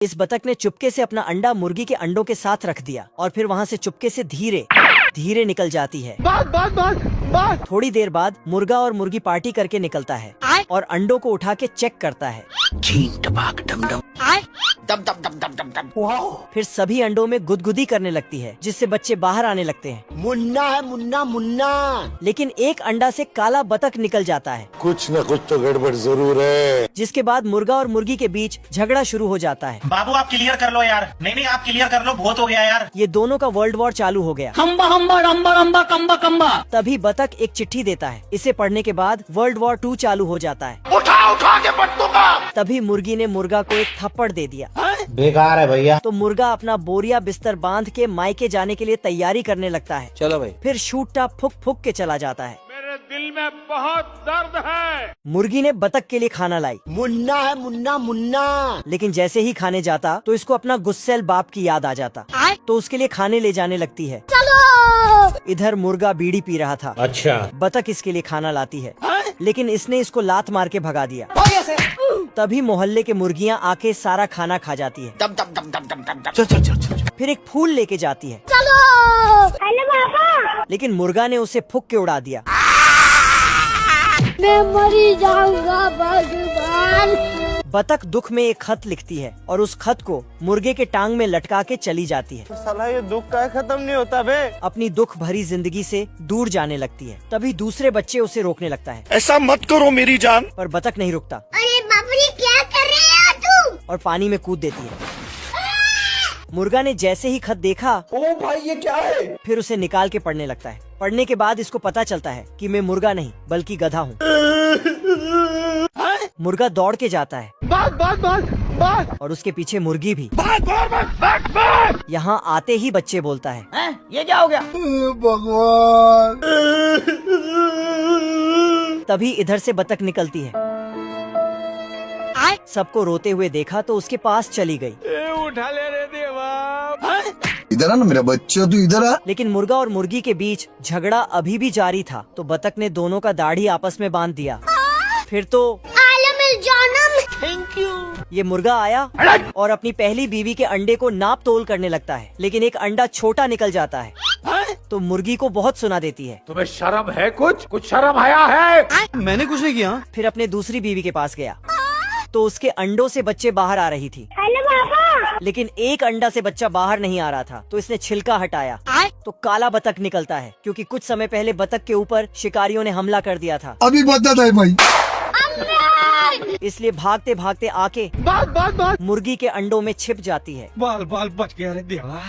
इस बतख ने चुपके से अपना अंडा मुर्गी के अंडों के साथ रख दिया और फिर वहाँ से चुपके से धीरे धीरे निकल जाती है। थोड़ी देर बाद मुर्गा और मुर्गी पार्टी करके निकलता है और अंडों को उठा के चेक करता है। फिर सभी अंडों में गुदगुदी करने लगती है जिससे बच्चे बाहर आने लगते हैं। मुन्ना है मुन्ना मुन्ना। लेकिन एक अंडा से काला बतख निकल जाता है। कुछ न कुछ तो गड़बड़ जरूर है। जिसके बाद मुर्गा और मुर्गी के बीच झगड़ा शुरू हो जाता है। बाबू आप क्लियर कर लो यार। नहीं आप क्लियर कर लो, बहुत हो गया यार। ये दोनों का वर्ल्ड वॉर चालू हो गया। हम्बा हम्बा रम्बा रम्बा कम्बा कम्बा। तभी बतख एक चिट्ठी देता है। इसे पढ़ने के बाद वर्ल्ड वॉर 2 चालू हो जाता है। उठा के पटकूंगा। तभी मुर्गी ने मुर्गा को एक थप्पड़ दे दिया। बेकार है भैया। तो मुर्गा अपना बोरिया बिस्तर बांध के मायके जाने के लिए तैयारी करने लगता है। चलो भाई। फिर शूटा फुक फुक के चला जाता है। मेरे दिल में बहुत दर्द है। मुर्गी ने बतख के लिए खाना लाई। मुन्ना है मुन्ना मुन्ना। लेकिन जैसे ही खाने जाता तो इसको अपना गुस्सैल बाप की याद आ जाता तो उसके लिए खाने ले जाने लगती है। इधर मुर्गा बीड़ी पी रहा था। अच्छा। बतख इसके लिए खाना लाती है लेकिन इसने इसको लात मार के भगा दिया। तभी मोहल्ले के मुर्गियाँ आके सारा खाना खा जाती है। फिर एक फूल लेके जाती है। हेलो पापा। लेकिन मुर्गा ने उसे फूक के उड़ा दिया। मैं मरी जाऊंगा भगवान। बतख दुख में एक खत लिखती है और उस खत को मुर्गे के टांग में लटका के चली जाती है। साला ये दुख का खत्म नहीं होता बे। अपनी दुख भरी जिंदगी से दूर जाने लगती है। तभी दूसरे बच्चे उसे रोकने लगता है ऐसा मत करो मेरी जान। पर बतख नहीं रुकता अरे बाप रे क्या कर रहे हो तुम? और पानी में कूद देती है। मुर्गा ने जैसे ही खत देखा ओ भाई ये क्या है? फिर उसे निकाल के पढ़ने लगता है। पढ़ने के बाद इसको पता चलता है कि मैं मुर्गा नहीं बल्कि गधा हूँ। मुर्गा दौड़ के जाता है और उसके पीछे मुर्गी भी। यहाँ आते ही बच्चे बोलता है, ये क्या हो गया? भगवान। तभी इधर से बतख निकलती है। सबको रोते हुए देखा तो उसके पास चली गई। उठा ले रे देवा। इधर आ ना मेरा बच्चा, तू इधर आ। लेकिन मुर्गा और मुर्गी के बीच झगड़ा अभी भी जारी था तो बतख ने दोनों का दाढ़ी आपस में बांध दिया। फिर तो थैंक यू। ये मुर्गा आया और अपनी पहली बीवी के अंडे को नाप तोल करने लगता है। लेकिन एक अंडा छोटा निकल जाता है तो मुर्गी को बहुत सुना देती है। तुम्हें शर्म है? कुछ शर्म आया है? मैंने कुछ नहीं किया। फिर अपने दूसरी बीवी के पास गया तो उसके अंडों से बच्चे बाहर आ रही थी। हेलो पापा। लेकिन एक अंडा से बच्चा बाहर नहीं आ रहा था तो इसने छिलका हटाया तो काला बतख निकलता है क्योंकि कुछ समय पहले बतख के ऊपर शिकारियों ने हमला कर दिया था। अभी बता था भाई। इसलिए भागते भागते आके मुर्गी के अंडों में छिप जाती है। बाल बच गया रे देवा।